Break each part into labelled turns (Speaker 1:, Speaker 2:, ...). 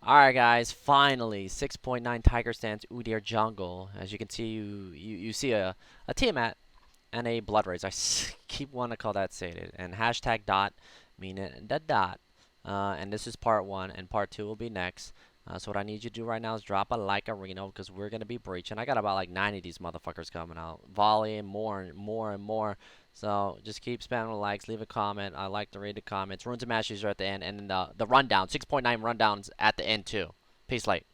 Speaker 1: Alright guys, finally 6.9 Tiger Stance Udyr jungle. As you can see, you see a Tiamat and a Blood Rage. Keep wanting to call that sated. And hashtag dot meaning the dot. And this is part 1 and part 2 will be next. So what I need you to do right now is drop a like arena because we're gonna be breaching. I got about like 90 of these motherfuckers coming out. Volley and more and more and more. So just keep spamming the likes, leave a comment. I like to read the comments. Runes and matches are at the end, and then the rundown, 6.9 rundowns at the end too. Peace, light.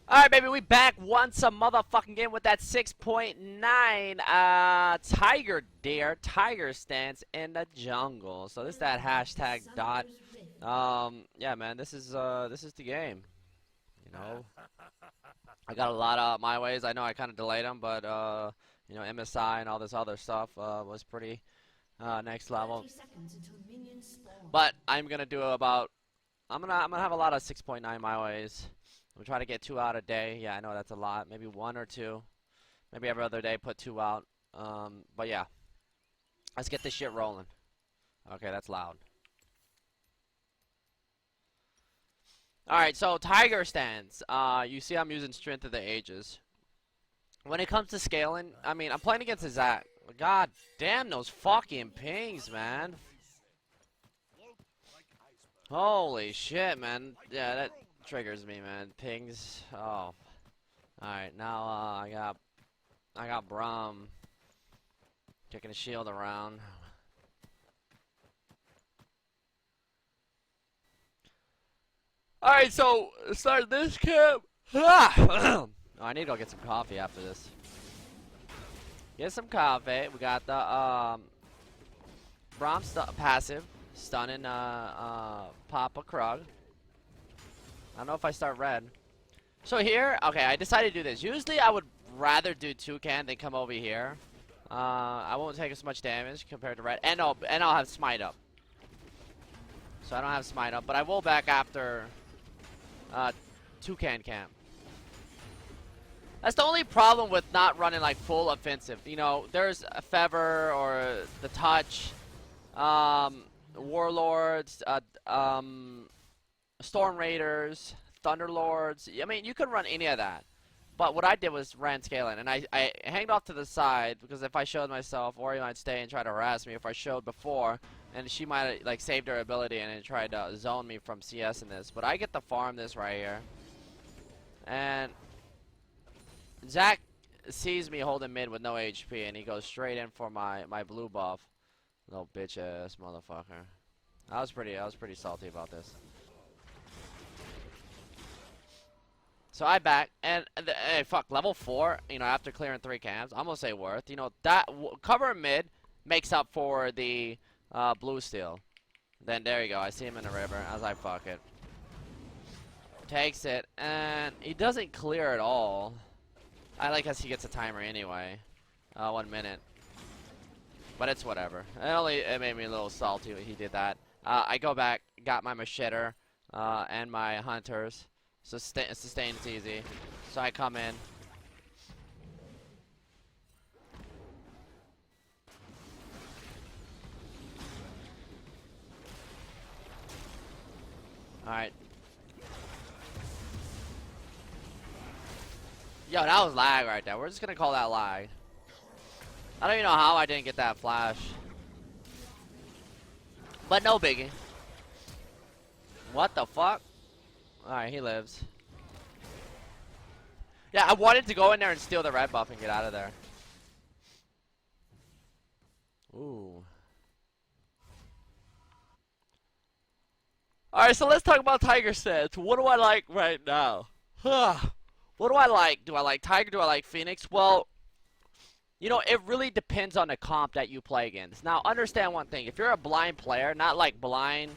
Speaker 1: All right, baby, we back once a motherfucking game with that 6.9 Tiger Dare, Tiger Stance in the jungle. So this is that hashtag dot. Yeah, man, this is the game. You know, I got a lot of my ways. I know I kind of delayed them, but you know, MSI and all this other stuff was pretty next level. But I'm gonna do about. I'm gonna have a lot of 6.9 my ways. I'm gonna try to get 2 out a day. Yeah, I know that's a lot. Maybe 1 or 2. Maybe every other day put 2 out. But yeah, let's get this shit rolling. Okay, that's loud. Alright, so Tiger Stance. You see I'm using Strength of the Ages. When it comes to scaling, I mean, I'm playing against a Zach. God damn those fucking pings, man. Holy shit, man. Yeah, that triggers me, man. Pings. Oh. Alright, now I got Braum kicking a shield around. Alright, so start this camp. Oh, I need to go get some coffee after this. Get some coffee. We got the Braum passive stunning Papa Krug. I don't know if I start red. So here, okay, I decided to do this. Usually I would rather do Toucan than come over here. I won't take as much damage compared to red, and I'll have smite up. So I don't have smite up, but I will back after Toucan camp. That's the only problem with not running like full offensive. You know, there's a Fever or the Touch, Warlords, Storm Raiders, Thunderlords. I mean, you could run any of that. But what I did was ran scaling, and I hanged off to the side because if I showed myself, Ori might stay and try to harass me if I showed before, and she might have like saved her ability and then tried to zone me from CS in this. But I get to farm this right here, and Zach sees me holding mid with no HP, and he goes straight in for my blue buff. Little bitch ass motherfucker. I was pretty salty about this. So I back, and hey, fuck, level 4, you know, after clearing 3 camps, I'm gonna say worth. You know, that cover mid makes up for the blue steal. Then there you go, I see him in the river. I was like, fuck it. Takes it, and he doesn't clear at all. I like as he gets a timer anyway. 1 minute. But it's whatever. It made me a little salty when he did that. I go back, got my macheter, and my hunters. Sustain is easy. So I come in. Alright. Yo, that was lag right there. We're just gonna call that lag. I don't even know how I didn't get that flash. But no biggie. What the fuck? Alright, he lives. Yeah, I wanted to go in there and steal the red buff and get out of there. Ooh. Alright, so let's talk about Tiger Stance. What do I like right now? What do I like? Do I like Tiger? Do I like Phoenix? Well, you know, it really depends on the comp that you play against. Now, understand one thing. If you're a blind player, not like blind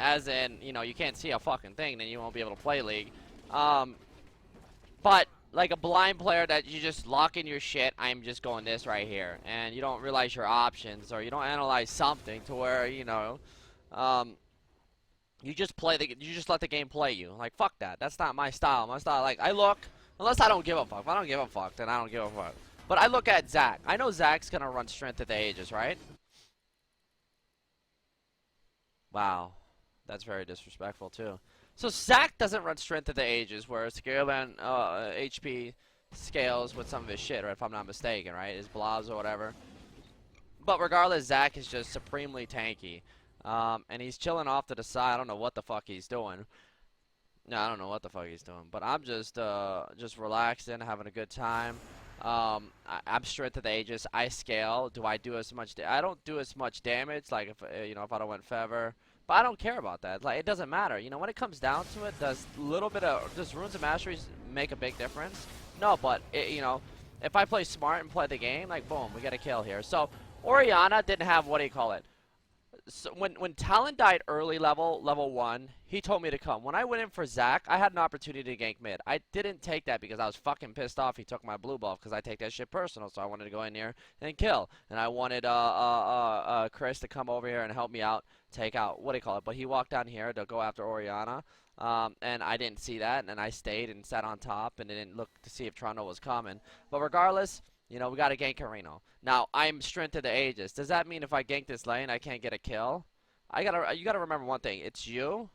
Speaker 1: as in, you know, you can't see a fucking thing, then you won't be able to play League. But like a blind player that you just lock in your shit, I'm just going this right here. And you don't realize your options, or you don't analyze something to where, you know, you just let the game play you. Like, fuck that. That's not my style. My style, like, I look, unless I don't give a fuck. If I don't give a fuck, then I don't give a fuck. But I look at Zach. I know Zach's gonna run Strength of the Ages, right? Wow. That's very disrespectful too. So Zac doesn't run Strength of the Ages, whereas Scaleman HP scales with some of his shit, right? If I'm not mistaken, right? His blobs or whatever. But regardless, Zac is just supremely tanky. And he's chilling off to the side. I don't know what the fuck he's doing. No, I don't know what the fuck he's doing. But I'm just relaxing, having a good time. I'm Strength of the Aegis. I scale. Do I do as much? I don't do as much damage. Like if if I don't win Feather. But I don't care about that. Like it doesn't matter. You know, when it comes down to it, does Runes of Masteries make a big difference? No, but if I play smart and play the game, like boom, we get a kill here. So Orianna didn't have, what do you call it? So when Talon died early level 1, he told me to come. When I went in for Zac, I had an opportunity to gank mid. I didn't take that because I was fucking pissed off. He took my blue buff because I take that shit personal. So I wanted to go in here and kill. And I wanted Chris to come over here and help me out, take out, what do you call it? But he walked down here to go after Orianna. And I didn't see that, and I stayed and sat on top and didn't look to see if Toronto was coming. But regardless, we got to gank Carino. Now, I'm Strength of the Aegis. Does that mean if I gank this lane, I can't get a kill? You gotta remember one thing. It's you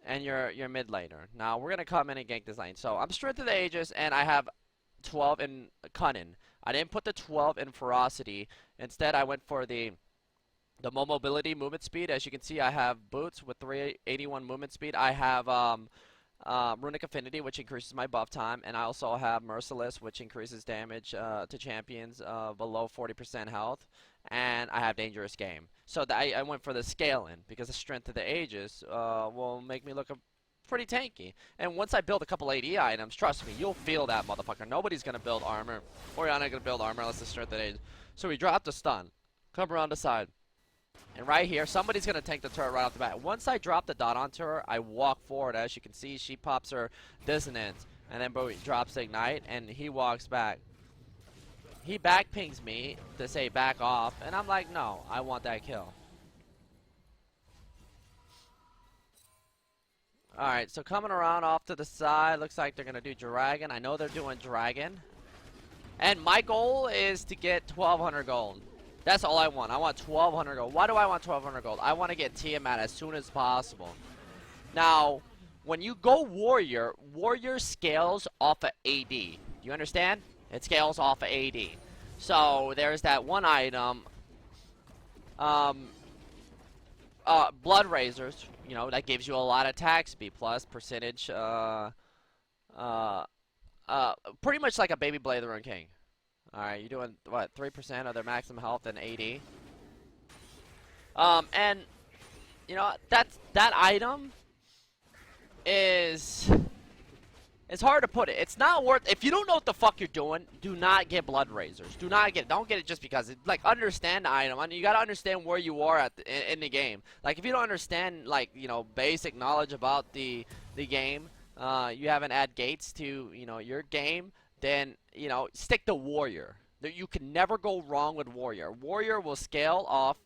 Speaker 1: and your mid laner. Now, we're going to come in and gank this lane. So, I'm Strength of the Aegis, and I have 12 in Cunning. I didn't put the 12 in Ferocity. Instead, I went for the mobility movement speed. As you can see, I have boots with 381 movement speed. I have Runic Affinity, which increases my buff time, and I also have Merciless, which increases damage to champions below 40% health, and I have Dangerous Game. So I went for the scaling because the Strength of the Aegis will make me look pretty tanky. And once I build a couple AD items, trust me, you'll feel that motherfucker. Nobody's gonna build armor. Orianna gonna build armor unless the Strength of the Aegis. So we dropped a stun. Come around the side. And right here, somebody's going to tank the turret right off the bat. Once I drop the dot onto her, I walk forward. As you can see, she pops her Dissonance. And then Bowie drops Ignite, and he walks back. He back pings me to say back off. And I'm like, no, I want that kill. Alright, so coming around off to the side. Looks like they're going to do Dragon. I know they're doing Dragon. And my goal is to get 1,200 gold. That's all I want. I want 1,200 gold. Why do I want 1,200 gold? I want to get Tiamat as soon as possible. Now, when you go Warrior, Warrior scales off of AD. Do you understand? It scales off of AD. So, there's that one item. Blood Razors, that gives you a lot of attack speed plus percentage. Pretty much like a Baby Blade of the Rune King. Alright, you're doing, what, 3% of their maximum health and AD. And, that item is... It's hard to put it. It's not worth... If you don't know what the fuck you're doing, do not get Blood Razors. Do not get it. Don't get it just because. Understand the item. You gotta understand where you are in the game. Like, if you don't understand, basic knowledge about the game, you haven't added gates to, your game, then, stick to Warrior. You can never go wrong with Warrior. Warrior will scale off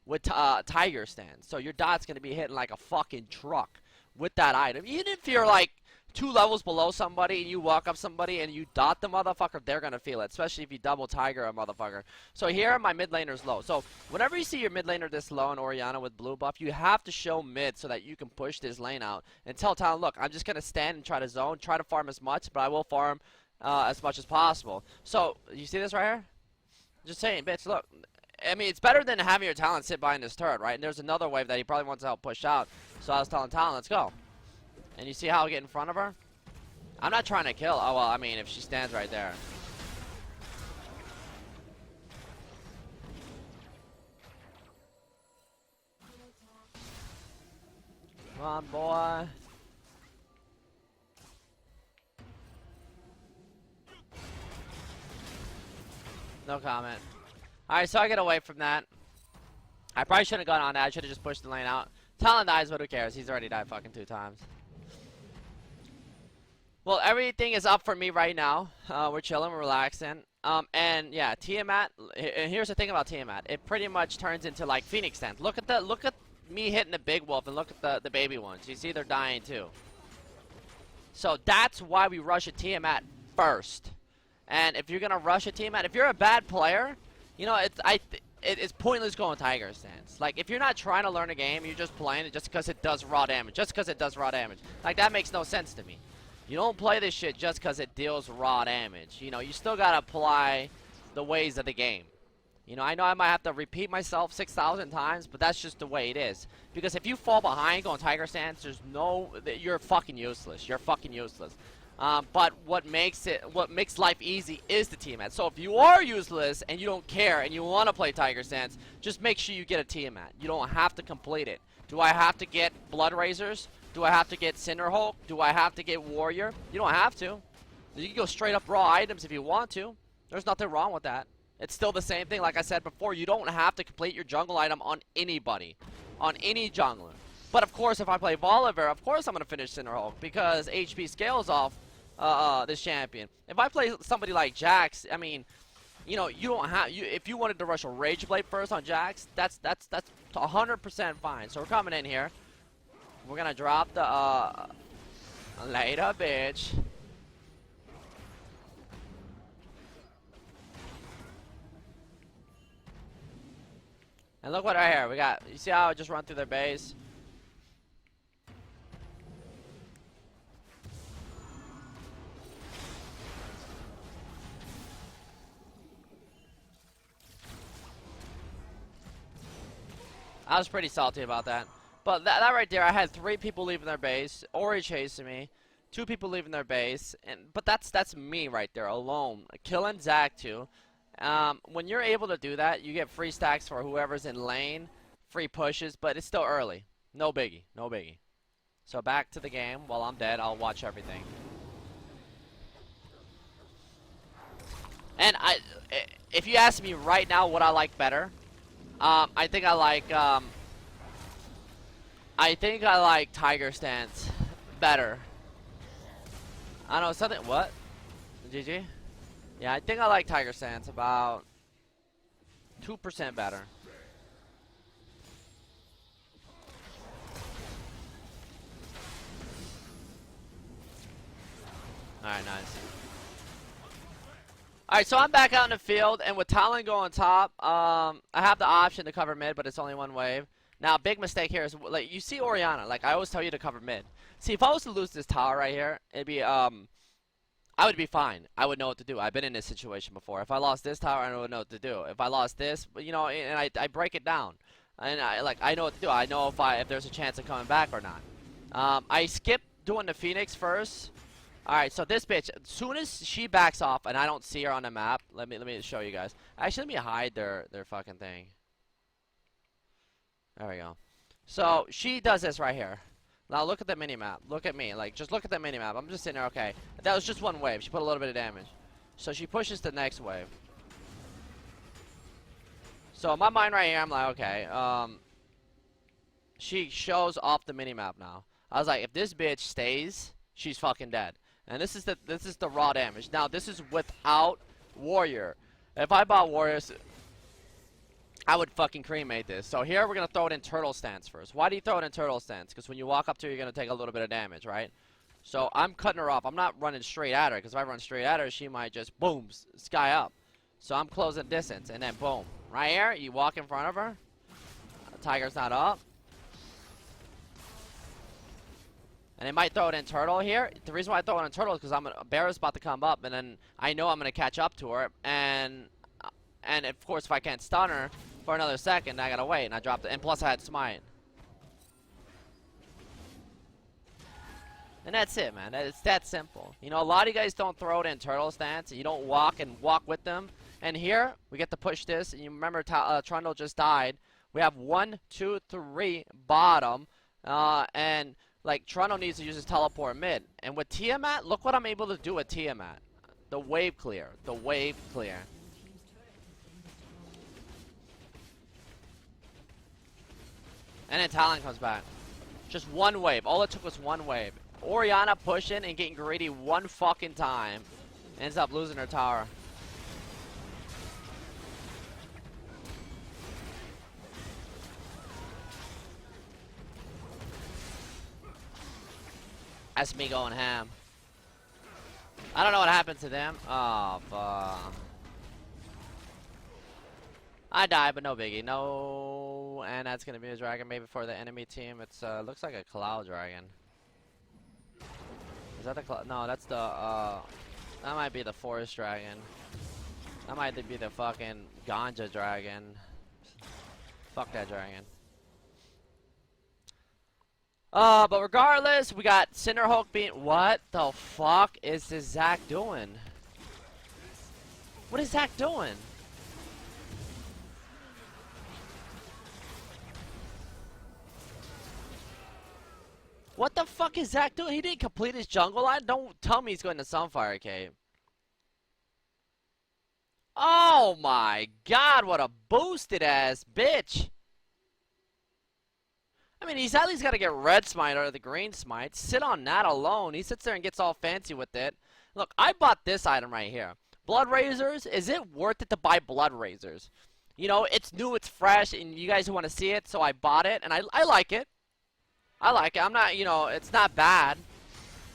Speaker 1: with Tiger Stance. So your dot's going to be hitting like a fucking truck with that item. Even if you're like 2 levels below somebody and you walk up somebody and you dot the motherfucker, they're going to feel it. Especially if you double Tiger a motherfucker. So here my mid laner's low. So whenever you see your mid laner this low in Orianna with blue buff, you have to show mid so that you can push this lane out. And tell Talon, look, I'm just going to stand and try to zone. Try to farm as much, but I will farm as much as possible. So, you see this right here? Just saying, bitch, look. I mean, it's better than having your Talon sit behind this turret, right? And there's another wave that he probably wants to help push out. So I was telling Talon, let's go. And you see how I get in front of her? I'm not trying to kill. Oh, well, I mean, if she stands right there. Come on, boy. No comment. Alright, so I get away from that. I probably shouldn't have gone on that. I should have just pushed the lane out. Talon dies, but who cares? He's already died fucking 2 times. Well, everything is up for me right now. We're chilling, we're relaxing. And yeah, Tiamat. And here's the thing about Tiamat. It pretty much turns into like Phoenix Dance. Look at me hitting the big wolf and look at the baby ones. You see they're dying too. So that's why we rush a Tiamat first. And if you're gonna rush a Tiamat, if you're a bad player, it's pointless going Tiger stance. Like, if you're not trying to learn a game, you're just playing it just because it does raw damage. Just because it does raw damage. Like, that makes no sense to me. You don't play this shit just because it deals raw damage. You know, you still gotta apply the ways of the game. You know I might have to repeat myself 6,000 times, but that's just the way it is. Because if you fall behind going Tiger stance, you're fucking useless. You're fucking useless. But what makes life easy is the team mat. So if you are useless and you don't care and you want to play Tiger stance, just make sure you get a team mat. You don't have to complete it. Do I have to get Blood Razors? Do I have to get Cinder Hulk? Do I have to get Warrior? You don't have to. You can go straight up raw items if you want to. There's nothing wrong with that. It's still the same thing. Like I said before, you don't have to complete your jungle item on anybody, on any jungler. But of course, if I play Volibear, of course I'm gonna finish Cinder Hulk because HP scales off this champion. If I play somebody like Jax, I mean, you know, you don't have if you wanted to rush a Rage Blade first on Jax, that's 100% fine. So we're coming in here. We're gonna drop the later, bitch. And look what right here we got. You see how I just run through their base? I was pretty salty about that. But that right there, I had 3 people leaving their base, Ori chasing me, 2 people leaving their base, but that's me right there alone, killing Zac too. When you're able to do that, you get free stacks for whoever's in lane, free pushes, but it's still early. No biggie, no biggie. So back to the game. While I'm dead, I'll watch everything. And if you ask me right now what I like better, I think I like Tiger stance better. I don't know, something, what? GG? Yeah, I think I like Tiger stance about 2% better. Alright, nice. Alright, so I'm back out in the field, and with Talon going top, I have the option to cover mid, but it's only one wave. Now, big mistake here is, like, you see Orianna, like, I always tell you to cover mid. See, if I was to lose this tower right here, it'd be, I would be fine. I would know what to do. I've been in this situation before. If I lost this tower, I would know what to do. If I lost this, you know, and I break it down. And I know what to do. I know if there's a chance of coming back or not. I skip doing the Phoenix first. Alright, so this bitch, as soon as she backs off and I don't see her on the map, let me show you guys. Actually, let me hide their fucking thing. There we go. So she does this right here. Now look at the minimap. Look at me. Like, just look at the minimap. I'm just sitting there, okay. That was just one wave. She put a little bit of damage. So she pushes the next wave. So in my mind right here, I'm like, okay. She shows off the minimap now. I was like, if this bitch stays, she's fucking dead. And this is the raw damage. Now this is without Warrior. If I bought Warriors, I would fucking cremate this. So here we're going to throw it in turtle stance first. Why do you throw it in turtle stance? Because when you walk up to her, you're going to take a little bit of damage, right? So I'm cutting her off. I'm not running straight at her, because if I run straight at her, she might just, boom, sky up. So I'm closing distance, and then boom. Right here, you walk in front of her. Tiger's not up. And they might throw it in turtle here. The reason why I throw it in turtle is because Barrow's about to come up, and then I know I'm going to catch up to her. And of course, if I can't stun her for another second, I gotta wait, and I dropped it. And plus, I had smite. And that's it, man. It's that simple. You know, a lot of you guys don't throw it in turtle stance, and you don't walk with them. And here, we get to push this. And you remember, Trundle just died. We have 1, 2, 3 bottom, and like Trundle needs to use his teleport mid. And with Tiamat, look what I'm able to do with Tiamat. The wave clear. The wave clear. And then Talon comes back. Just one wave. All it took was one wave. Orianna pushing and getting greedy one fucking time. Ends up losing her tower. That's me going ham. I don't know what happened to them. Oh, fuck. I died, but no biggie. No, and that's gonna be a dragon maybe for the enemy team. It's looks like a cloud dragon. Is that the cloud? No, that's the that might be the forest dragon. That might be the fucking ganja dragon. Fuck that dragon. But regardless, we got SirhcEz being. What the fuck is this Zach doing? What is Zach doing? What the fuck is Zach doing? He didn't complete his jungle line? Don't tell me he's going to Sunfire Cave. Oh my god, what a boosted ass bitch. I mean, he's at least got to get red smite or the green smite. Sit on that alone. He sits there and gets all fancy with it. Look, I bought this item right here. Blood Razors. Is it worth it to buy Blood Razors? You know, it's new, it's fresh, and you guys want to see it, so I bought it, and I like it. I like it. I'm not, you know, it's not bad.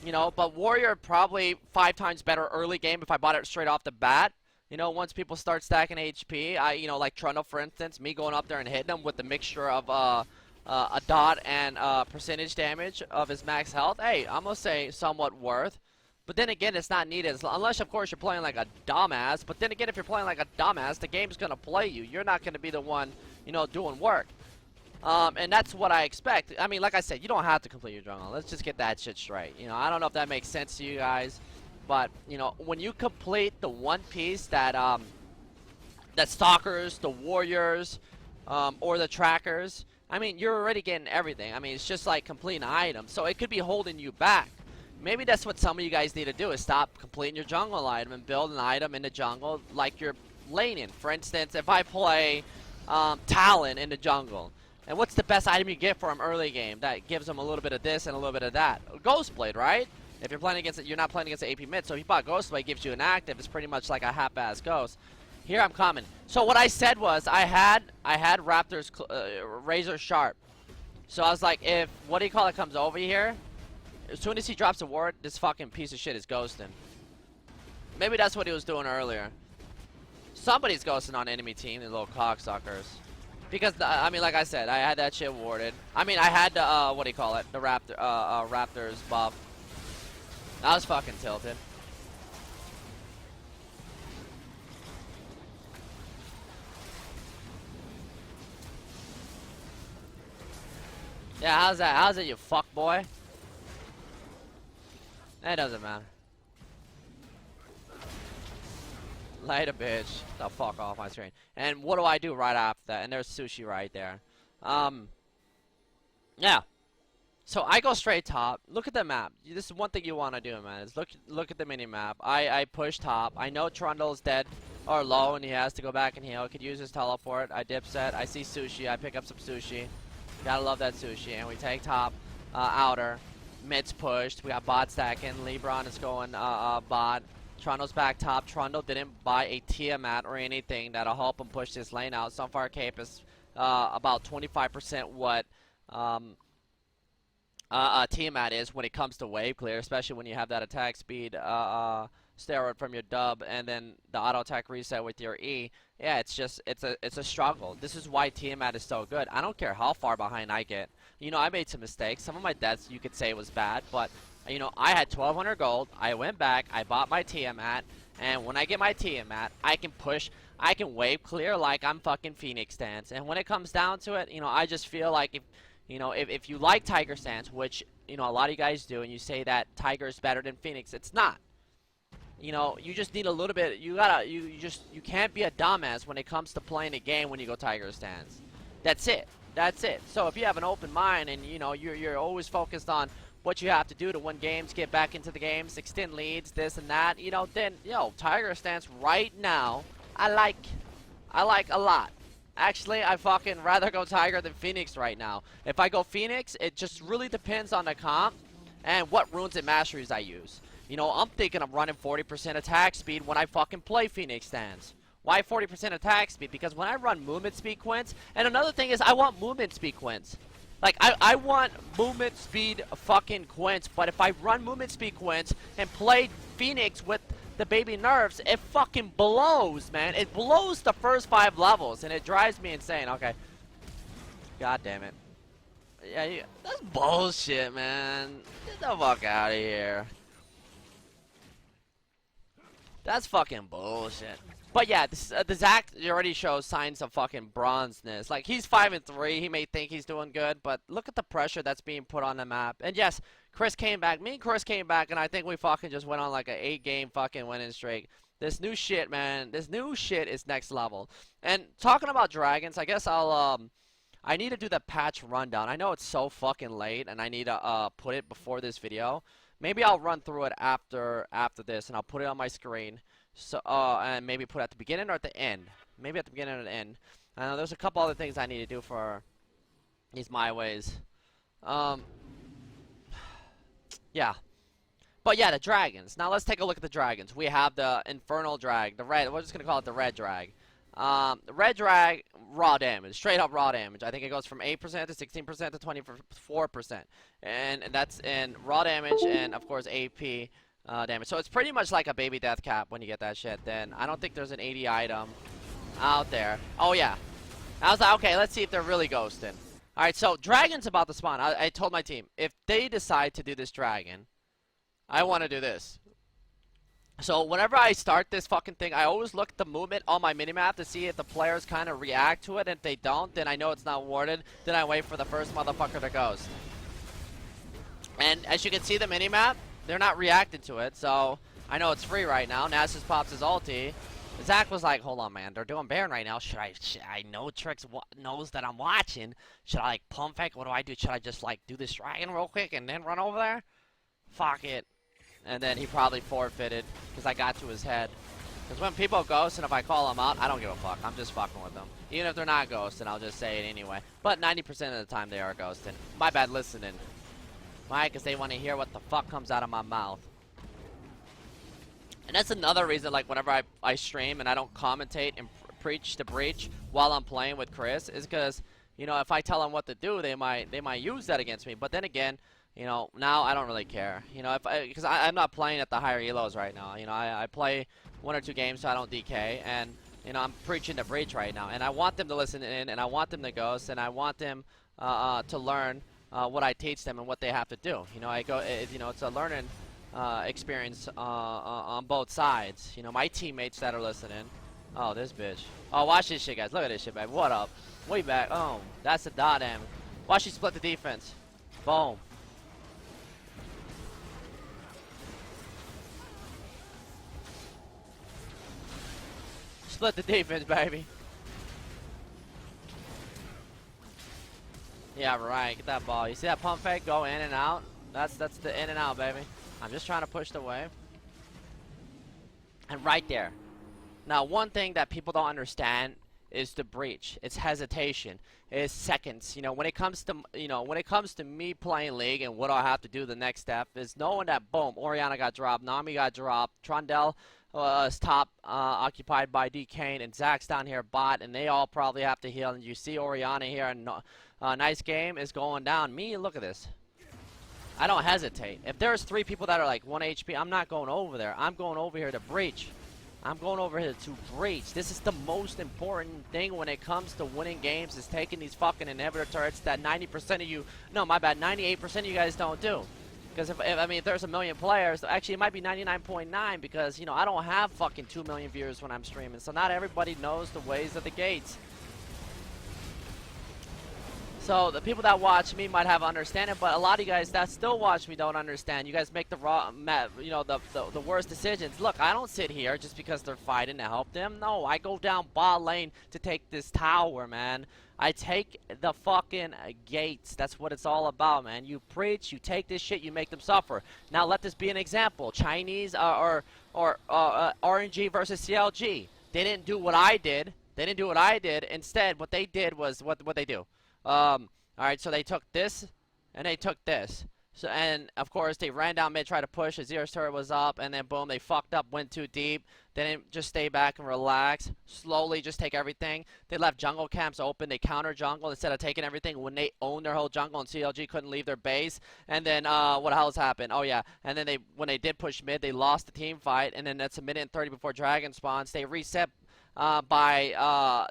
Speaker 1: You know, but Warrior probably 5 times better early game if I bought it straight off the bat. You know, once people start stacking HP, you know, like Trundle, for instance, me going up there and hitting him with the mixture of a dot and percentage damage of his max health, hey, I'm gonna say somewhat worth. But then again, it's not needed, unless, of course, you're playing like a dumbass. But then again, if you're playing like a dumbass, the game's gonna play you. You're not gonna be the one, you know, doing work. And that's what I expect. I mean, like I said, you don't have to complete your jungle. Let's just get that shit straight. You know, I don't know if that makes sense to you guys. But, you know, when you complete the one piece that, that Stalkers, the Warriors, or the Trackers, I mean, you're already getting everything. I mean, it's just like completing an item. So it could be holding you back. Maybe that's what some of you guys need to do, is stop completing your jungle item and build an item in the jungle like you're laning. For instance, if I play Talon in the jungle, and what's the best item you get for him early game that gives him a little bit of this and a little bit of that? Ghostblade, right? If you're playing against it, you're not playing against the AP mid. So if you bought Ghostblade, it gives you an active. It's pretty much like a half-ass ghost. Here I'm coming. So what I said was I had Raptor's Razor Sharp. So I was like, if what do you call it comes over here, as soon as he drops a ward, this fucking piece of shit is ghosting. Maybe that's what he was doing earlier. Somebody's ghosting on enemy team, the little cocksuckers. Because I mean, like I said, I had that shit warded. I mean, I had the what do you call it? The Raptors buff. I was fucking tilted. Yeah, how's that? How's it, you fuck boy? It doesn't matter. Light a bitch. The fuck off my screen. And what do I do right after that? And there's sushi right there. Yeah. So I go straight top. Look at the map. This is one thing you want to do, man. Is look at the mini map. I push top. I know Trundle's dead or low, and he has to go back and heal. Could use his teleport. I dip set. I see sushi. I pick up some sushi. Gotta love that sushi. And we take top, outer. Mid's pushed. We got bot stacking. Lebron is going bot. Trundle's back top. Trundle didn't buy a Tiamat or anything that'll help him push this lane out. Sunfire Cape is about 25% what Tiamat is when it comes to wave clear, especially when you have that attack speed steroid from your dub and then the auto attack reset with your E. Yeah, it's a struggle. This is why Tiamat is so good. I don't care how far behind I get. You know, I made some mistakes. Some of my deaths you could say was bad, but you know, I had 1,200 gold. I went back. I bought my Tiamat, and when I get my Tiamat, I can push. I can wave clear like I'm fucking Phoenix stance. And when it comes down to it, you know, I just feel like if you like Tiger stance, which you know a lot of you guys do, and you say that Tiger is better than Phoenix, it's not. You know, you just need a little bit. You can't be a dumbass when it comes to playing a game when you go Tiger stance. That's it. That's it. So if you have an open mind and you know you're always focused on what you have to do to win games, get back into the games, extend leads, this and that, you know, then Tiger stance right now I like a lot. Actually, I fucking rather go Tiger than Phoenix right now. If I go Phoenix, it just really depends on the comp and what runes and masteries I use. You know, I'm thinking I'm running 40% attack speed when I fucking play Phoenix stance. Why 40% attack speed? Because when I run movement speed quints, and another thing is I want movement speed quints. Like, I want movement speed fucking quints, but if I run movement speed quints and play Phoenix with the baby nerfs, it fucking blows, man. It blows the first 5 levels, and it drives me insane. Okay. God damn it. Yeah, that's bullshit, man. Get the fuck out of here. That's fucking bullshit. But yeah, the Zach already shows signs of fucking bronzeness. Like, he's 5-3. He may think he's doing good, but look at the pressure that's being put on the map. And yes, Chris came back. Me and Chris came back, and I think we fucking just went on like an 8-game fucking winning streak. This new shit, man. This new shit is next level. And talking about dragons, I guess I need to do the patch rundown. I know it's so fucking late, and I need to put it before this video. Maybe I'll run through it after this, and I'll put it on my screen. So, and maybe put it at the beginning or at the end. Maybe at the beginning or the end. I know there's a couple other things I need to do for these my ways. Yeah. But yeah, the dragons. Now let's take a look at the dragons. We have the infernal drag, the red. We're just gonna call it the red drag. The red drag, raw damage, straight up raw damage. I think it goes from 8% to 16% to 24%, and that's in raw damage and of course AP damage. So it's pretty much like a baby death cap when you get that shit. Then I don't think there's an 80 item out there. Oh yeah, I was like, okay, let's see if they're really ghosting. All right, so dragon's about to spawn. I told my team if they decide to do this dragon, I want to do this. So whenever I start this fucking thing, I always look at the movement on my minimap to see if the players kind of react to it. And if they don't, then I know it's not warded. Then I wait for the first motherfucker to ghost. And as you can see the minimap, they're not reacting to it. So I know it's free right now. Nasus just pops his ulti. Zach was like, hold on, man. They're doing Baron right now. I know Trix knows that I'm watching. Should I, like, pump fake? What do I do? Should I just, like, do this dragon real quick and then run over there? Fuck it. And then he probably forfeited because I got to his head. Because when people ghost and if I call them out, I don't give a fuck. I'm just fucking with them. Even if they're not ghosting, I'll just say it anyway. But 90% of the time they are ghosting. My bad listening. Why? Because they want to hear what the fuck comes out of my mouth. And that's another reason, like, whenever I stream and I don't commentate and preach the breach while I'm playing with Chris, is because, you know, if I tell them what to do, they might use that against me. But then again, you know, now I don't really care. You know, because I'm not playing at the higher elos right now. You know, I play 1 or 2 games so I don't DK, and you know, I'm preaching the breach right now, and I want them to listen in, and I want them to ghost, and I want them to learn what I teach them and what they have to do. You know, you know, it's a learning experience on both sides. You know, my teammates that are listening. Oh, this bitch. Oh, watch this shit, guys. Look at this shit, baby. What up? Way back. Oh, that's the dot damage. Watch you split the defense. Boom. Split the defense, baby. Yeah, right. Get that ball. You see that pump fake go in and out? That's the in and out, baby. I'm just trying to push the wave. And right there. Now, one thing that people don't understand is the breach. It's hesitation. It's seconds. You know, when it comes to me playing League and what I have to do the next step is knowing that boom, Orianna got dropped, Nami got dropped, Trundle is top occupied by DK, and Zach's down here bot, and they all probably have to heal. And you see Orianna here, and nice game is going down. Me, look at this. I don't hesitate. If there's 3 people that are like 1 HP, I'm not going over there. I'm going over here to breach. I'm going over here to breach. This is the most important thing when it comes to winning games, is taking these fucking inhibitor turrets that 90% of you, no, my bad, 98% of you guys don't do. Because if there's a million players, actually it might be 99.9 because, you know, I don't have fucking 2 million viewers when I'm streaming. So not everybody knows the ways of the gates. So the people that watch me might have understanding, but a lot of you guys that still watch me don't understand. You guys make the the worst decisions. Look, I don't sit here just because they're fighting to help them. No, I go down bot lane to take this tower, man. I take the fucking gates. That's what it's all about, man. You preach, you take this shit, you make them suffer. Now let this be an example. Chinese or RNG versus CLG. They didn't do what I did. They didn't do what I did. Instead, what they did was what they do. Alright, so they took this, and they took this. So, and of course they ran down mid, tried to push. Azir's turret was up, and then boom, they fucked up, went too deep. They didn't just stay back and relax. Slowly just take everything. They left jungle camps open. They counter jungle instead of taking everything when they owned their whole jungle, and CLG couldn't leave their base. And then what else happened? Oh yeah, and then when they did push mid, they lost the team fight. And then that's a minute and 30 before Dragon spawns. They reset by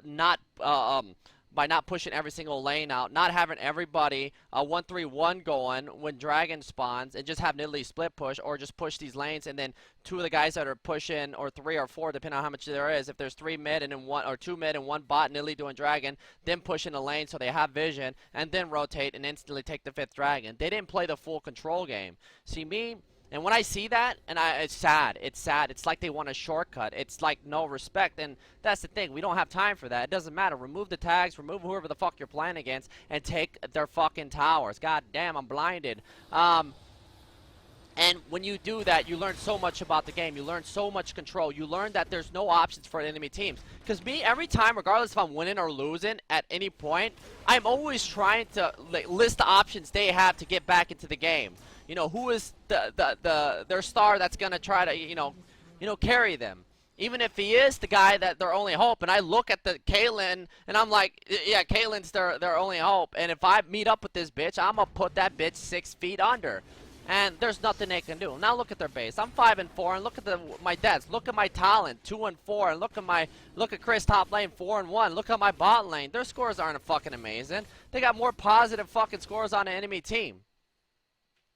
Speaker 1: not pushing every single lane out, not having everybody 1-3-1 going when Dragon spawns, and just have Nidalee split push, or just push these lanes, and then two of the guys that are pushing, or 3 or 4, depending on how much there is. If there's 3 mid and then 1 or 2 mid and 1 bot, Nidalee doing Dragon, then pushing the lane so they have vision, and then rotate and instantly take the 5th Dragon. They didn't play the full control game. See me? And when I see that, and it's sad. It's sad. It's like they want a shortcut. It's like no respect. And that's the thing. We don't have time for that. It doesn't matter. Remove the tags. Remove whoever the fuck you're playing against. And take their fucking towers. God damn, I'm blinded. And when you do that, you learn so much about the game. You learn so much control. You learn that there's no options for enemy teams. Because me, every time, regardless if I'm winning or losing at any point, I'm always trying to list the options they have to get back into the game. You know, who is their star that's gonna try to carry them. Even if he is the guy that their only hope, and I look at the Caitlyn and I'm like, yeah, Caitlyn's their only hope. And if I meet up with this bitch, I'm gonna put that bitch 6 feet under. And there's nothing they can do. Now look at their base. I'm 5-4, and look at my deaths. Look at my talent, 2-4, and look at Chris top lane, 4-1. Look at my bot lane. Their scores aren't fucking amazing. They got more positive fucking scores on the enemy team.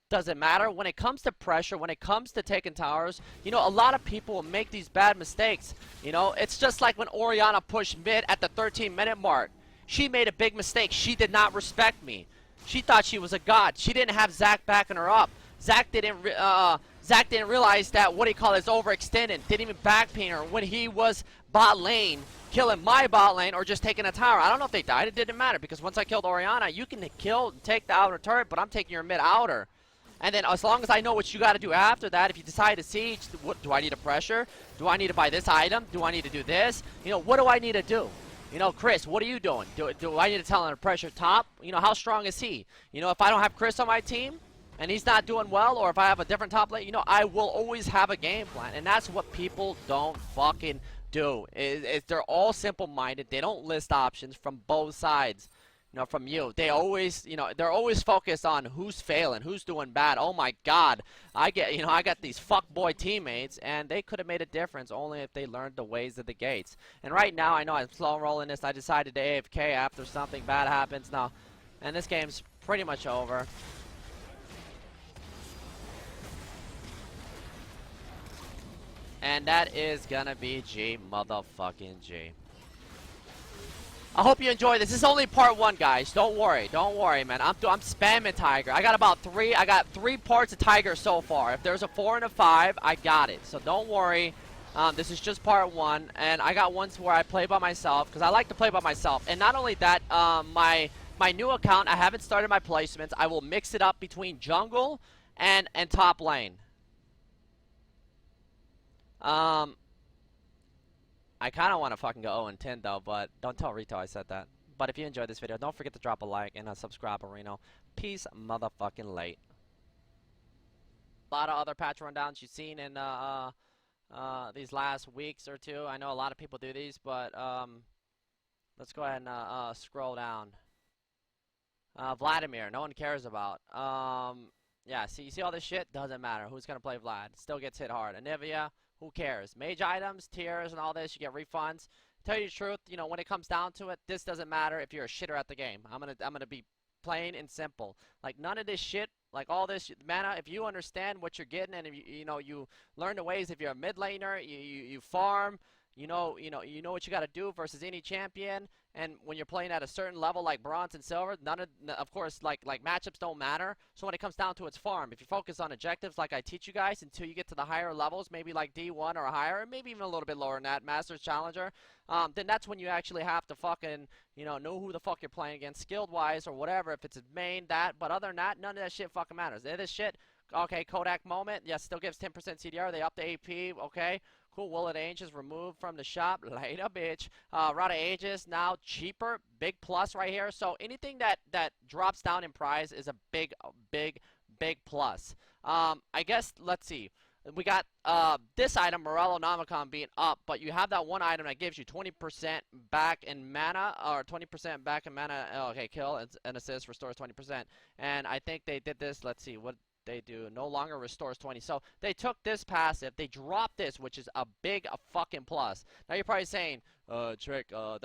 Speaker 1: Doesn't matter. When it comes to pressure, when it comes to taking towers, you know, a lot of people will make these bad mistakes. You know, it's just like when Orianna pushed mid at the 13-minute mark. She made a big mistake. She did not respect me. She thought she was a god. She didn't have Zach backing her up. Zach didn't realize that, what do you call it, is overextended. Didn't even back ping her when he was bot lane, killing my bot lane, or just taking a tower. I don't know if they died. It didn't matter, because once I killed Orianna, you can kill and take the outer turret, but I'm taking your mid outer. And then as long as I know what you got to do after that, if you decide to siege, what, do I need to pressure? Do I need to buy this item? Do I need to do this? You know, what do I need to do? You know, Chris, what are you doing? Do I need to tell him to pressure top? You know, how strong is he? You know, if I don't have Chris on my team and he's not doing well, or if I have a different top lane, you know, I will always have a game plan. And that's what people don't fucking do. They're all simple-minded. They don't list options from both sides. You know, from you. They always, you know, they're always focused on who's failing, who's doing bad. Oh my god. I got these fuckboy teammates, and they could have made a difference only if they learned the ways of the gates. And right now, I know I'm slow rolling this. I decided to AFK after something bad happens now. And this game's pretty much over. And that is gonna be G motherfucking G. I hope you enjoy this. This is only part 1, guys. Don't worry, man. I'm spamming Tiger. I got 3 parts of Tiger so far. If there's a 4 and a 5, I got it. So don't worry. This is just part 1, and I got ones where I play by myself because I like to play by myself. And not only that, my new account, I haven't started my placements. I will mix it up between jungle and top lane. I kind of want to fucking go 0-10 though, but don't tell Rito I said that. But if you enjoyed this video, don't forget to drop a like and subscribe, Reno. Peace motherfucking late. A lot of other patch rundowns you've seen in these last weeks or 2. I know a lot of people do these, but let's go ahead and scroll down. Vladimir, no one cares about. Yeah, see, you see all this shit? Doesn't matter. Who's gonna play Vlad? Still gets hit hard. Anivia, who cares? Mage items, tiers, and all this, you get refunds. Tell you the truth, you know, when it comes down to it, this doesn't matter if you're a shitter at the game. I'm gonna be plain and simple. Like, none of this shit, like all this mana, if you understand what you're getting, and if you know, you learn the ways. If you're a mid laner, you farm, you know what you got to do versus any champion. And when you're playing at a certain level like bronze and silver, of course, like matchups don't matter. So when it comes down to its farm, if you focus on objectives like I teach you guys until you get to the higher levels, maybe like D1 or higher, or maybe even a little bit lower than that, Masters Challenger, then that's when you actually have to fucking, know who the fuck you're playing against, skilled wise or whatever, if it's a main, that. But other than that, none of that shit fucking matters. This shit, okay, Kodak moment, yes, still gives 10% CDR, they up the AP, okay. Cool, Wallet Aegis removed from the shop. Later, bitch. Rada Aegis now cheaper. Big plus right here. So anything that drops down in price is a big big plus. I guess, let's see. We got this item, Morello Nomicon, being up, but you have that one item that gives you 20% back in mana, or 20% back in mana. Oh, okay, kill and assist restores 20%. And I think they did this. Let's see what they do. No longer restores 20. So they took this passive, they dropped this, which is a big fucking plus. Now you're probably saying, Trick, you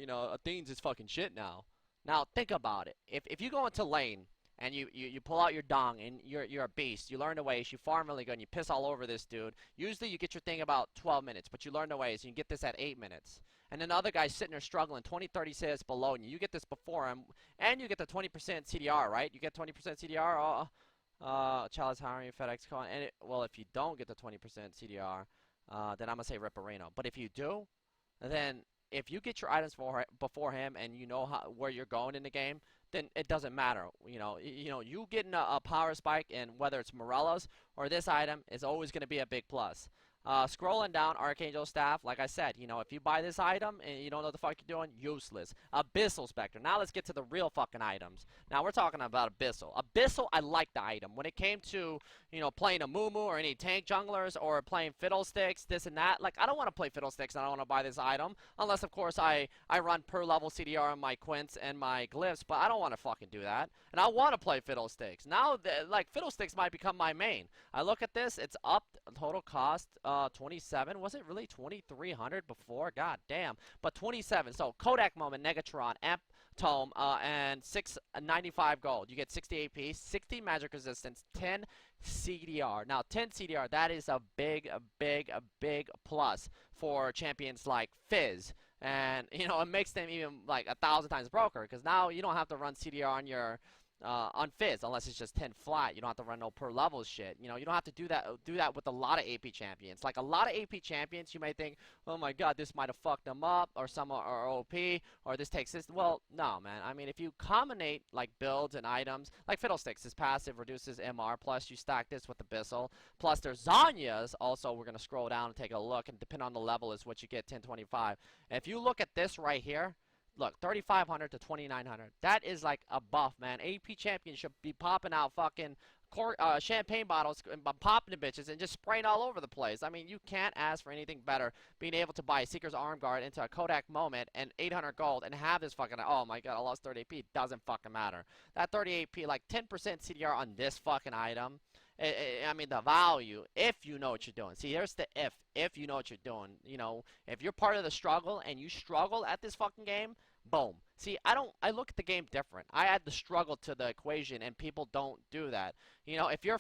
Speaker 1: know, Athene's is fucking shit now. Now think about it. If you go into lane and you pull out your dong and you're a beast, you learn the ways, you farm really good, and you piss all over this dude. Usually you get your thing about 12 minutes, but you learn the ways, and you get this at 8 minutes. And then the other guy's sitting there struggling, 20, 30 CS below, and you get this before him, and you get the 20% CDR, right? You get 20% CDR. Chalice hiring FedEx calling, and well, if you don't get the 20% CDR, then I'm gonna say Rip Arena. But if you do, then if you get your items before him and you know where you're going in the game, then it doesn't matter. You getting a power spike, and whether it's Morello's or this item is always going to be a big plus. Scrolling down, Archangel Staff, like I said, if you buy this item and you don't know what the fuck you're doing, useless. Abyssal Spectre. Now let's get to the real fucking items. Now we're talking about Abyssal. Abyssal, I like the item. When it came to, playing a Moo or any tank junglers or playing Fiddlesticks, this and that, like, I don't want to play Fiddlesticks and I don't want to buy this item. Unless, of course, I run per level CDR on my Quints and my Glyphs, but I don't want to fucking do that. And I want to play Fiddlesticks. Now, like, Fiddlesticks might become my main. I look at this, it's up total cost, 27. Was it really 2,300 before? God damn. But 27. So Kodak Moment, Negatron, Amp Tome, and 695 gold. You get 60 AP, 60 magic resistance, 10 CDR. Now 10 CDR, that is a big plus for champions like Fizz. And it makes them even like 1,000 times broker, because now you don't have to run CDR on your on Fizz, unless it's just 10 flat. You don't have to run no per level shit. You don't have to do that with a lot of AP champions. Like a lot of AP champions, you may think, oh my god, this might have fucked them up, or some are OP, or this takes this. Well, no, man. I mean, if you combinate like builds and items, like Fiddlesticks, this passive reduces MR, plus you stack this with Abyssal, plus there's Zanya's. Also, we're gonna scroll down and take a look, and depending on the level is what you get, 1025. And if you look at this right here, look, 3,500 to 2,900. That is like a buff, man. AP champions should be popping out fucking champagne bottles and popping the bitches and just spraying all over the place. I mean, you can't ask for anything better. Being able to buy a Seeker's Arm Guard into a Kodak Moment and 800 gold and have this fucking, oh my god, I lost 30 AP. Doesn't fucking matter. That 30 AP, like 10% CDR on this fucking item. I mean, the value, if you know what you're doing. See, here's the if you know what you're doing. If you're part of the struggle and you struggle at this fucking game, boom. See, I look at the game different. I add the struggle to the equation, and people don't do that. If you're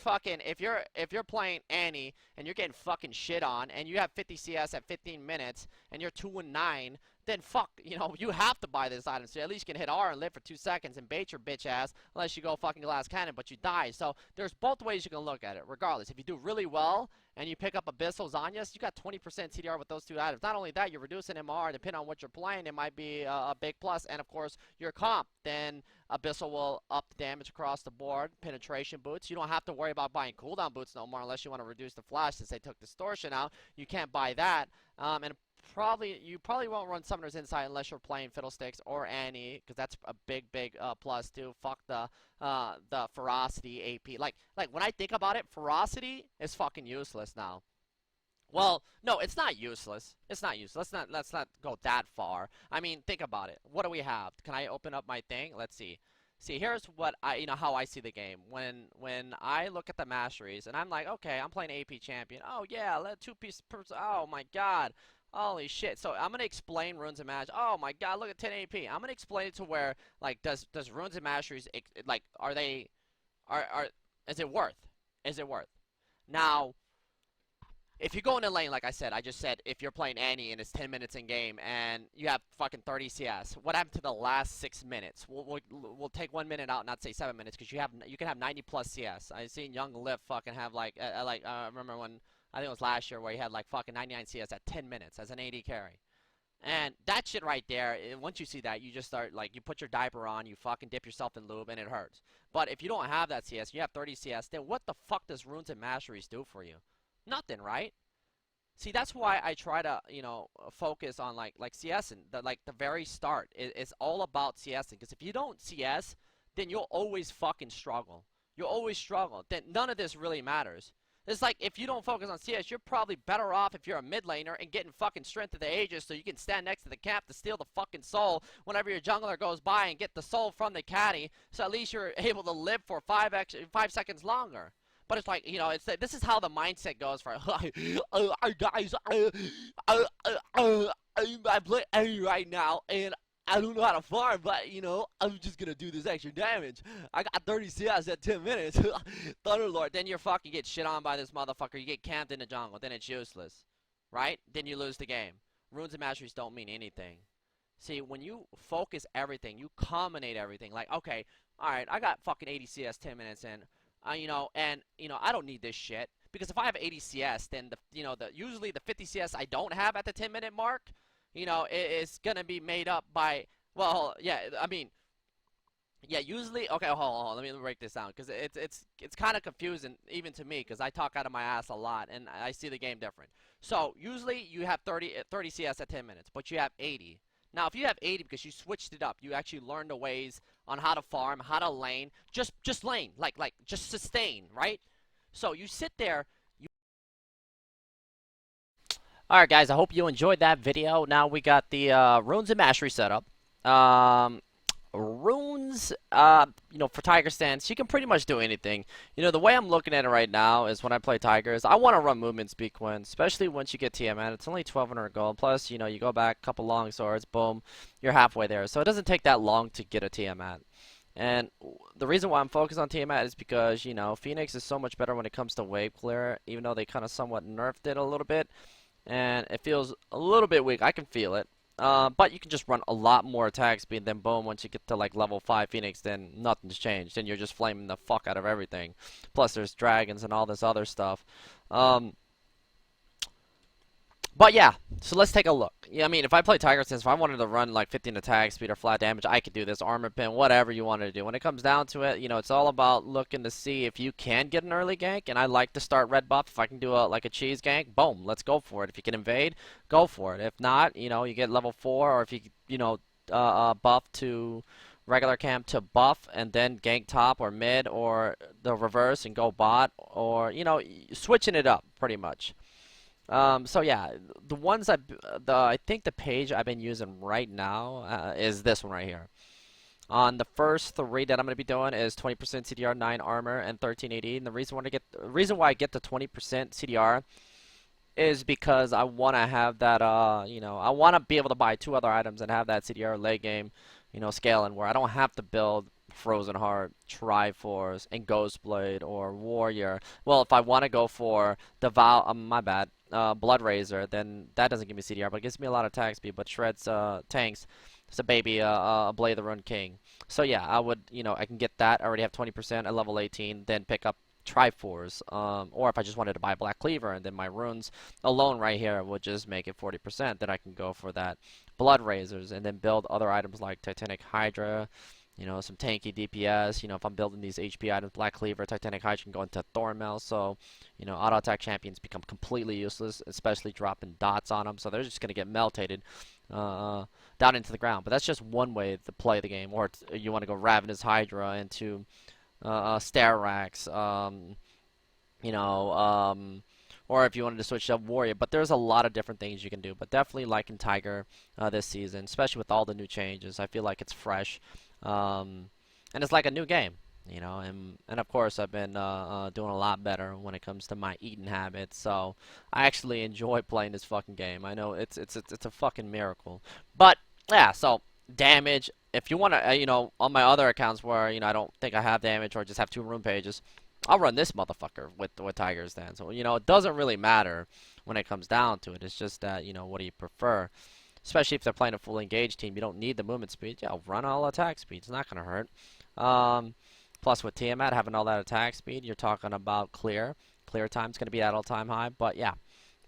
Speaker 1: playing Annie and you're getting fucking shit on, and you have 50 CS at 15 minutes, and you're 2-9, then fuck, you have to buy this item, so at least you can hit R and live for 2 seconds and bait your bitch ass, unless you go fucking glass cannon, but you die. So there's both ways you can look at it, regardless. If you do really well, and you pick up Abyssal Zanyas, you got 20% CDR with those two items. Not only that, you're reducing MR, depending on what you're playing, it might be a big plus. And of course, your comp, then Abyssal will up the damage across the board. Penetration boots, you don't have to worry about buying cooldown boots no more, unless you want to reduce the flash, since they took distortion out. You can't buy that. And you probably won't run Summoner's Insight unless you're playing Fiddlesticks or Annie, because that's a big plus too. Fuck the Ferocity AP. Like when I think about it, Ferocity is fucking useless now. Well, no, it's not useless. It's not useless. Let's not go that far. I mean, think about it. What do we have? Can I open up my thing? Let's see. See, here's what how I see the game. When I look at the masteries and I'm like, okay, I'm playing AP champion. Oh yeah, let 2-piece person. Oh my god. Holy shit. So I'm gonna explain Runes and Masteries. Oh my god, look at 10 AP. I'm gonna explain it to where, like, does Runes and Masteries, like, is it worth? Is it worth? Now, if you go in the lane, like I said, I just said, if you're playing Annie and it's 10 minutes in game and you have fucking 30 CS, what happened to the last 6 minutes? We'll take 1 minute out, not say 7 minutes, because you can have 90 plus CS. I seen Young Lip fucking have like I remember when, I think it was last year, where he had like fucking 99 CS at 10 minutes as an AD carry. And that shit right there, once you see that, you just start, like, you put your diaper on, you fucking dip yourself in lube, and it hurts. But if you don't have that CS, you have 30 CS, then what the fuck does Runes and Masteries do for you? Nothing, right? See, that's why I try to, focus on, like CS, and the very start. It's all about CSing, because if you don't CS, then you'll always fucking struggle. You'll always struggle. Then none of this really matters. It's like if you don't focus on CS, you're probably better off if you're a mid laner and getting fucking Strength of the Ages so you can stand next to the camp to steal the fucking soul whenever your jungler goes by and get the soul from the caddy, so at least you're able to live for 5 seconds longer. But it's like, you know, this is how the mindset goes for guys, I play A right now and I don't know how to farm, but, you know, I'm just gonna do this extra damage. I got 30 CS at 10 minutes. Thunderlord. Then you're fucking get shit on by this motherfucker. You get camped in the jungle. Then it's useless. Right? Then you lose the game. Runes and masteries don't mean anything. See, when you focus everything, you culminate everything. Like, okay, alright, I got fucking 80 CS 10 minutes in. You know, and, you know, I don't need this shit. Because if I have 80 CS, then, usually the 50 CS I don't have at the 10-minute mark, you know, it's gonna be made up by, well, yeah, I mean, yeah, usually, okay, hold on, let me break this down, because it's kind of confusing, even to me, because I talk out of my ass a lot, and I see the game different. So, usually, you have 30 CS at 10 minutes, but you have 80. Now, if you have 80 because you switched it up, you actually learned the ways on how to farm, how to lane, just lane, like, just sustain, right? So, you sit there. Alright guys, I hope you enjoyed that video. Now we got the runes and mastery setup. Runes, you know, for Tiger stance, you can pretty much do anything. You know, the way I'm looking at it right now is when I play Tigers, I want to run movement speed Quinn, especially once you get TMN. It's only 1200 gold, plus, you know, you go back a couple long swords, boom, you're halfway there. So it doesn't take that long to get a Tiamat. And the reason why I'm focused on Tiamat is because, you know, Phoenix is so much better when it comes to wave clear, even though they kind of somewhat nerfed it a little bit. And it feels a little bit weak. I can feel it. But you can just run a lot more attack speed. Then boom, once you get to like level 5 Phoenix, then nothing's changed. Then you're just flaming the fuck out of everything. Plus there's dragons and all this other stuff. But yeah, so let's take a look. Yeah, I mean, if I play Tiger Stance, if I wanted to run like 15 attack speed or flat damage, I could do this. Armor pin, whatever you wanted to do. When it comes down to it, you know, it's all about looking to see if you can get an early gank. And I like to start red buff. If I can do like a cheese gank, boom, let's go for it. If you can invade, go for it. If not, you know, you get level 4, or if you know, buff to regular camp to buff and then gank top or mid or the reverse and go bot, or, you know, switching it up pretty much. So yeah, the ones I think the page I've been using right now is this one right here. On the first 3 that I'm going to be doing is 20% CDR, 9 armor, and 1380. And the reason why I get the 20% CDR is because I want to have that, you know, I want to be able to buy 2 other items and have that CDR late game, you know, scaling where I don't have to build Frozen Heart, Triforce, and Ghostblade, or Warrior. Well, if I want to go for the my bad, Blood Razor, then that doesn't give me CDR, but it gives me a lot of attack speed, but shreds tanks. It's a baby Blade the Rune King. So yeah, I would, you know, I can get that. I already have 20% at level 18, then pick up Triforce, or if I just wanted to buy Black Cleaver, and then my runes alone right here would just make it 40%, then I can go for that Blood Razors, and then build other items like Titanic Hydra, you know, some tanky DPS. You know, if I'm building these HP items, Black Cleaver, Titanic Hydra can go into Thornmail, so, you know, auto attack champions become completely useless, especially dropping dots on them, so they're just going to get melted down into the ground. But that's just one way to play the game. Or you want to go Ravenous Hydra into Starax, you know, or if you wanted to switch up Warrior. But there's a lot of different things you can do. But definitely liking Tiger this season, especially with all the new changes. I feel like it's fresh, and it's like a new game, you know. And of course, I've been doing a lot better when it comes to my eating habits. So I actually enjoy playing this fucking game. I know it's a fucking miracle. But yeah, so damage. If you want to, you know, on my other accounts where, you know, I don't think I have damage or just have 2 rune pages, I'll run this motherfucker with Tigers then. So, you know, it doesn't really matter when it comes down to it. It's just that, you know, what do you prefer? Especially if they're playing a full engaged team, you don't need the movement speed. Yeah, run all attack speed. It's not going to hurt. Plus with Tiamat having all that attack speed, you're talking about clear. Clear time's going to be at all-time high. But yeah,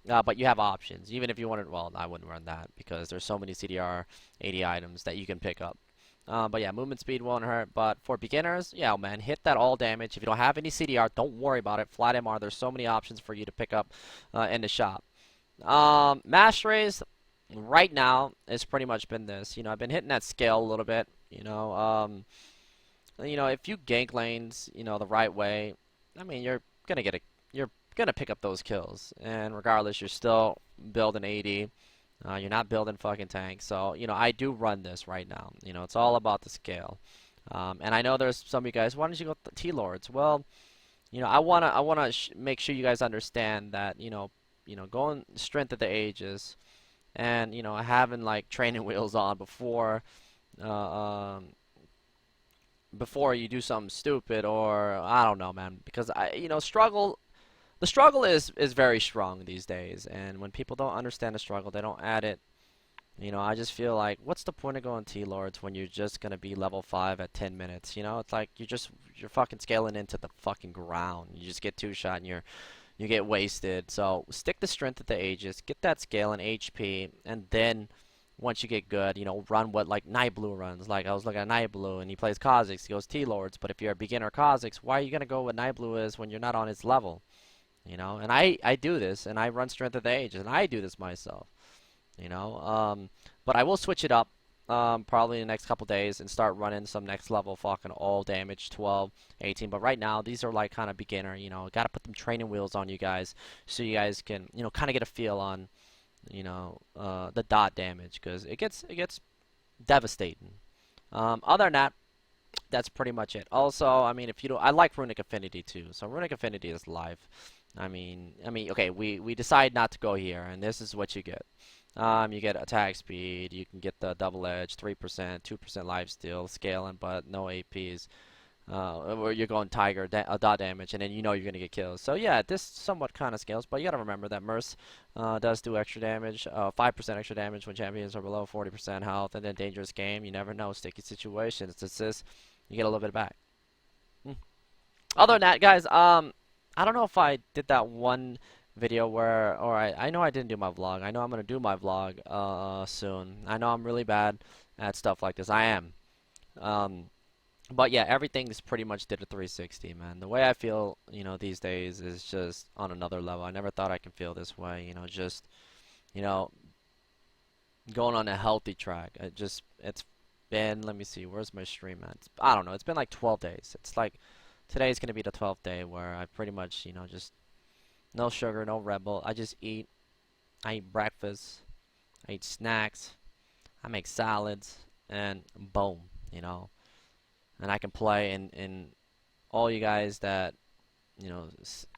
Speaker 1: but you have options. Even if you wanted, well, I wouldn't run that because there's so many CDR 80 items that you can pick up. But yeah, movement speed won't hurt. But for beginners, yeah, man, hit that all damage. If you don't have any CDR, don't worry about it. Flat MR, there's so many options for you to pick up in the shop. Masteries right now has pretty much been this. You know, I've been hitting that scale a little bit. You know, you know, if you gank lanes, you know, the right way, I mean, you're gonna pick up those kills. And regardless, you're still building AD. You're not building fucking tanks. So, you know, I do run this right now. You know, it's all about the scale. And I know there's some of you guys, why don't you go T-Lords? Well, you know, I wanna make sure you guys understand that, going strength of the ages and, you know, having like training wheels on uh, um, before you do something stupid, or I don't know, man, because the struggle is very strong these days, and when people don't understand the struggle, they don't add it. You know, I just feel like, what's the point of going T-Lords when you're just gonna be level 5 at 10 minutes? You know, it's like you're fucking scaling into the fucking ground. You just get two shot and you get wasted. So stick to strength at the ages, get that scale in HP, and then once you get good, you know, run what like Night Blue runs. Like I was looking at Night Blue and he plays Kha'Zix, he goes T-Lords. But if you're a beginner Kha'Zix, why are you gonna go what Night Blue is when you're not on his level? You know, and I do this, and I run strength of the ages, and I do this myself. You know, but I will switch it up probably in the next couple days and start running some next level fucking all damage 12, 18. But right now these are like kind of beginner. You know, got to put them training wheels on you guys so you guys can, you know, kind of get a feel on, the dot damage, because it gets devastating. Other than that, that's pretty much it. Also, I mean, if you don't, I like Runic Affinity too. So Runic Affinity is live. I mean, okay, we decide not to go here, and this is what you get. You get attack speed, you can get the double edge, 3%, 2% lifesteal, scaling, but no APs. Or you're going Tiger, dot damage, and then you know you're going to get kills. So yeah, this somewhat kind of scales, but you got to remember that Merce does do extra damage, 5% extra damage when champions are below 40% health, and then dangerous game, you never know, sticky situations, assist, you get a little bit back. Other than that, guys, I don't know if I did that one video where, or I know I didn't do my vlog. I know I'm gonna do my vlog soon. I know I'm really bad at stuff like this. I am. But yeah, everything's pretty much did a 360, man. The way I feel, you know, these days is just on another level. I never thought I could feel this way, you know, just, you know, going on a healthy track. It's been, let me see, where's my stream at? I don't know. It's been like 12 days. It's like today's gonna be the 12th day where I pretty much, you know, just no sugar, no Red Bull. I just eat. I eat breakfast. I eat snacks. I make salads, and boom, you know. And I can play, and all you guys that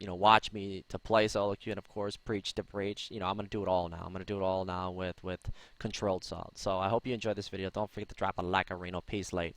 Speaker 1: watch me to play solo queue, and of course preach to preach. You know, I'm gonna do it all now. I'm gonna do it all now with controlled salt. So I hope you enjoyed this video. Don't forget to drop a like, Reno. Peace, late.